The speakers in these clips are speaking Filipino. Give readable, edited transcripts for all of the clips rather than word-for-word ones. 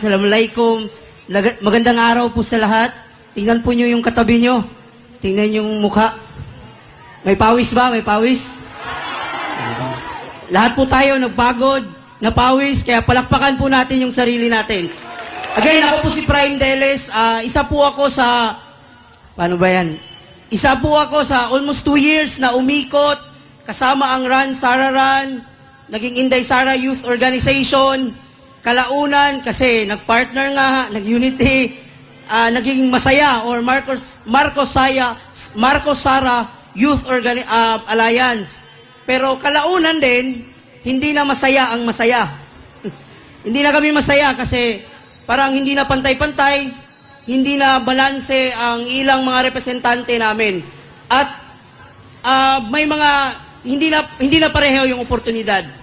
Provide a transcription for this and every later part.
Assalamualaikum. Magandang araw po sa lahat. Tingnan po nyo yung katabi nyo. Tingnan yung mukha. May pawis ba? May pawis? Lahat po tayo nagpagod, napawis, kaya palakpakan po natin yung sarili natin. Again, ako po si Prime Deles. Isa po ako sa... Paano ba yan? Isa po ako sa almost 2 years na umikot kasama ang Run Sara Run, naging Inday Sara Youth Organization, kalaunan kasi nagpartner nga, nag-unity, naging Masaya or Marcos Sara Youth Alliance. Pero kalaunan din, hindi na masaya ang masaya. Hindi na kami masaya kasi parang hindi na pantay-pantay, hindi na balanse ang ilang mga representante namin. At may mga hindi na pareho yung oportunidad.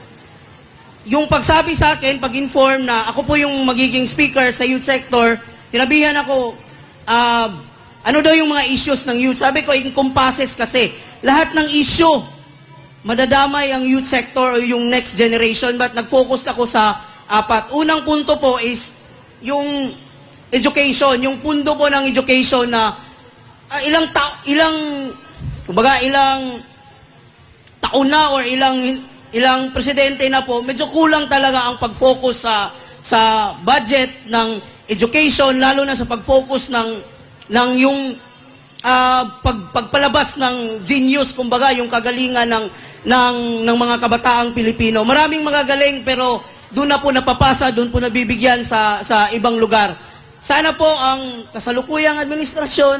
Yung pagsabi sa akin, pag-inform na ako po yung magiging speaker sa youth sector, sinabihan ako, ano daw yung mga issues ng youth? Sabi ko, encompasses kasi. Lahat ng issue, madadamay ang youth sector o yung next generation. But nag-focus ako sa 4. Unang punto po is yung education. Yung punto po ng education na ilang taon na or ilang presidente na po, medyo kulang talaga ang pag-focus sa budget ng education, lalo na sa pag-focus ng yung pagpalabas ng genius, kumbaga, yung kagalingan ng mga kabataang Pilipino. Maraming magagaling, pero doon na po napapasa, doon po nabibigyan sa ibang lugar. Sana po ang kasalukuyang administrasyon,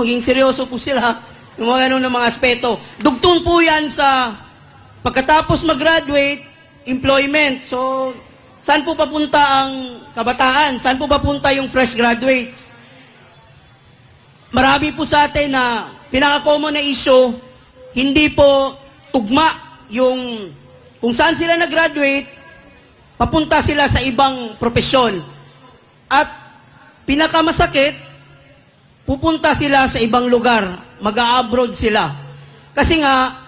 maging seryoso po sila, yung mga ganun ng mga aspeto. Dugtong po yan sa pagkatapos mag-graduate, employment. So, saan po papunta ang kabataan? Saan po papunta yung fresh graduates? Marami po sa atin na pinaka-common na issue, hindi po tugma yung kung saan sila nag-graduate, papunta sila sa ibang propesyon. At pinakamasakit, pupunta sila sa ibang lugar, mag-a-abroad sila. Kasi nga,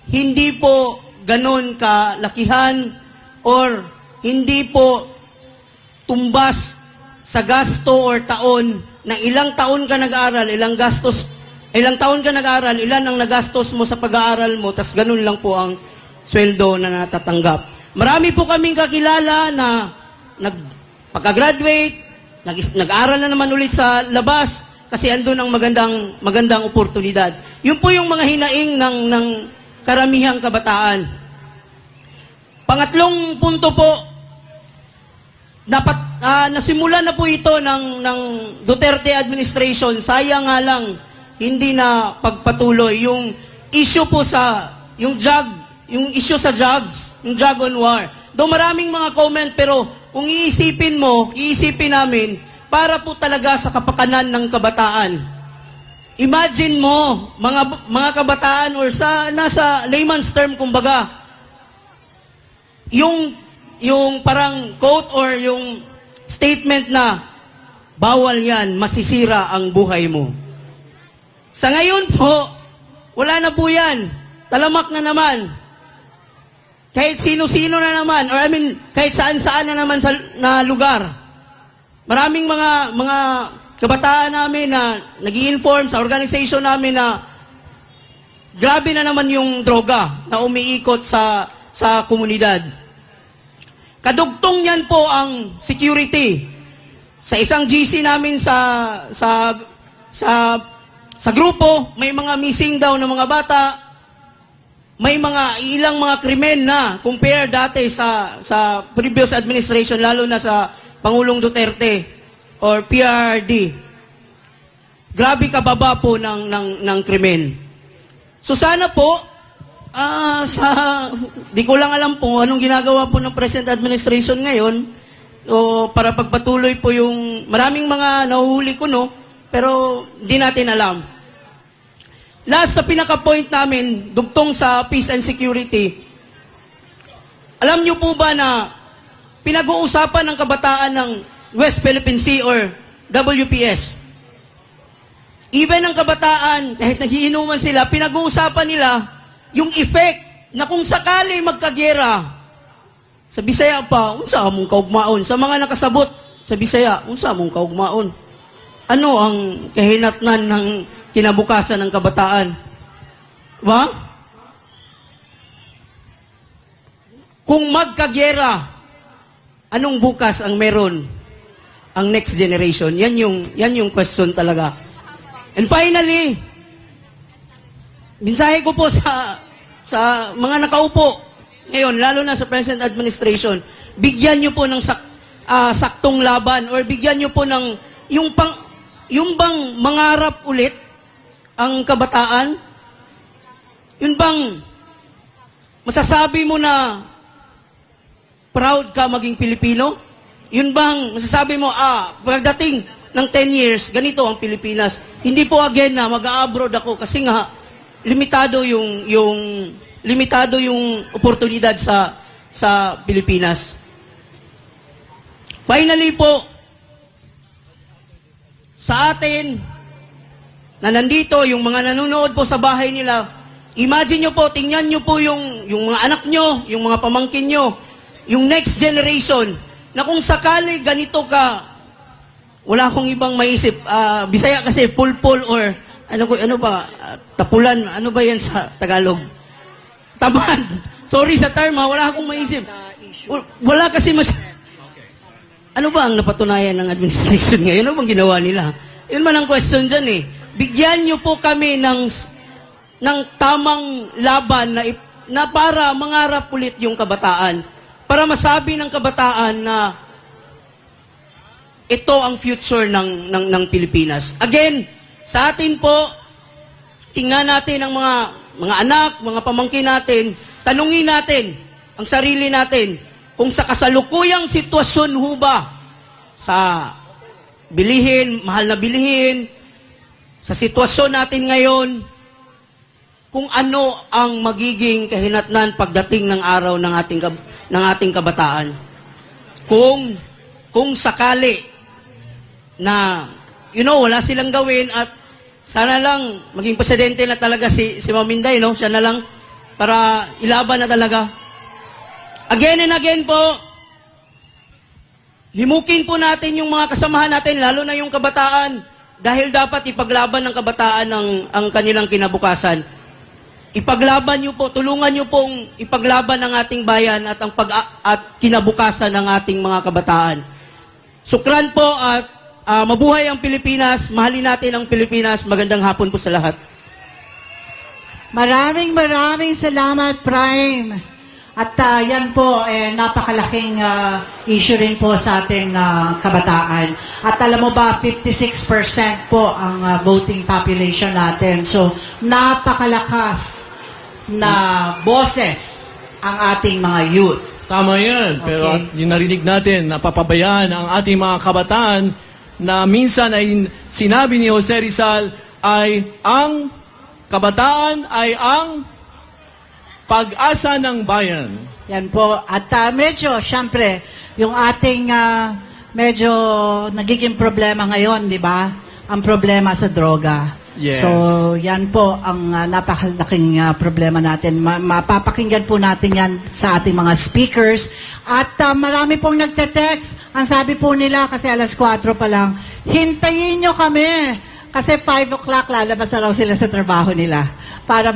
hindi po ganon kalakihan or hindi po tumbas sa gasto or taon na ilang taon ka nag-aaral, ilang taon ka nag-aaral, ilan ang nagastos mo sa pag-aaral mo, tas ganun lang po ang sweldo na natatanggap. Marami po kaming kakilala na pagka-graduate, nag-aaral na naman ulit sa labas kasi andun ang magandang oportunidad. Yun po yung mga hinaing ng karamihang kabataan. Pangatlong punto po, nasimulan na po ito ng Duterte administration. Sayang nga lang, hindi na pagpatuloy. Yung issue po yung issue sa drugs, yung drug on war. Though maraming mga comment, pero kung iisipin namin, para po talaga sa kapakanan ng kabataan. Imagine mo, mga kabataan or nasa layman's term, kumbaga, yung parang quote or yung statement na bawal yan, masisira ang buhay mo. Sa ngayon po, wala na po yan. Talamak na naman. Kahit sino-sino na naman, or kahit saan-saan na naman na lugar. Maraming mga kabataan namin na nag-i-inform sa organization namin na grabe na naman yung droga na umiikot sa komunidad. Kadugtong yan po ang security. Sa isang GC namin sa grupo, may mga missing daw na mga bata, may ilang mga krimen na compare dati sa previous administration, lalo na sa Pangulong Duterte or PRRD. Grabe kababa po ng krimen. So sana po, di ko lang alam po anong ginagawa po ng present administration ngayon, o para pagpatuloy po yung maraming mga nahuhuli ko, pero di natin alam. Last sa pinaka-point namin, dugtong sa peace and security, alam niyo po ba na pinag-uusapan ng kabataan ng West Philippine Sea or WPS. Even ang kabataan, kahit nagiinuman sila, pinag-uusapan nila yung effect na kung sakali magkagera, Sa Bisaya pa, unsa among kaugmaon? Sa mga nakasabot sa Bisaya, unsa among kaugmaon? Ano ang kahinatnan ng kinabukasan ng kabataan? Ba? Kung magkagyera, anong bukas ang meron ang next generation? Yan yung question talaga. And finally, mensahe ko po sa mga nakaupo ngayon, lalo na sa present administration, bigyan nyo po ng saktong laban or bigyan nyo po ng yung bang mangarap ulit ang kabataan? Yun bang masasabi mo na proud ka maging Pilipino? Yun bang masasabi mo, pagdating ng 10 years, ganito ang Pilipinas. Hindi po again na mag-a-abroad ako kasi nga limitado yung oportunidad sa Pilipinas. Finally po, sa atin na nandito, yung mga nanonood po sa bahay nila, imagine nyo po, tingnan nyo po yung mga anak nyo, yung mga pamangkin nyo, yung next generation, na kung sakali ganito ka, wala akong ibang maisip. Bisaya kasi pulpul or ano ba, tapulan, ano ba yan sa Tagalog? Tamad. Sorry sa term wala akong maisip. Wala kasi Ano ba ang napatunayan ng administration ngayon? Ano bang ginawa nila? Yun man ang question dyan eh. Bigyan nyo po kami ng tamang laban na para mangarap ulit yung kabataan. Para masabi ng kabataan na ito ang future ng Pilipinas. Again, sa atin po, tingnan natin ang mga anak, mga pamangkin natin, tanungin natin ang sarili natin kung sa kasalukuyang sitwasyon ho ba sa bilihin, mahal na bilihin, sa sitwasyon natin ngayon, kung ano ang magiging kahinatnan pagdating ng araw ng ating kabataan. Kung sakali na wala silang gawin at sana lang maging presidente na talaga si Maminday, no? Siya na lang para ilaban na talaga. Again and again po, himukin po natin yung mga kasamahan natin, lalo na yung kabataan, dahil dapat ipaglaban ng kabataan ang kanilang kinabukasan. Ipaglaban nyo po, tulungan nyo pong ipaglaban ang ating bayan at kinabukasan ng ating mga kabataan. Sukran po at mabuhay ang Pilipinas, mahalin natin ang Pilipinas. Magandang hapon po sa lahat. Maraming salamat, Prime. At yan po, napakalaking issue rin po sa ating kabataan. At alam mo ba, 56% po ang voting population natin. So, napakalakas na boses ang ating mga youth. Tama yan. Pero Okay. yung narinig natin, napapabayaan ang ating mga kabataan na minsan ay sinabi ni Jose Rizal ay ang kabataan ay ang pag-asa ng bayan. Yan po. At medyo, syempre, yung ating medyo nagiging problema ngayon, di ba? Ang problema sa droga. Yes. So, yan po ang napakalaking problema natin. Mapapakinggan po natin yan sa ating mga speakers. At marami pong nagte-text. Ang sabi po nila, kasi alas 4 pa lang, hintayin nyo kami. Kasi 5 o'clock lalabas na raw sila sa trabaho nila para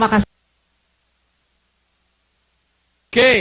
Okay.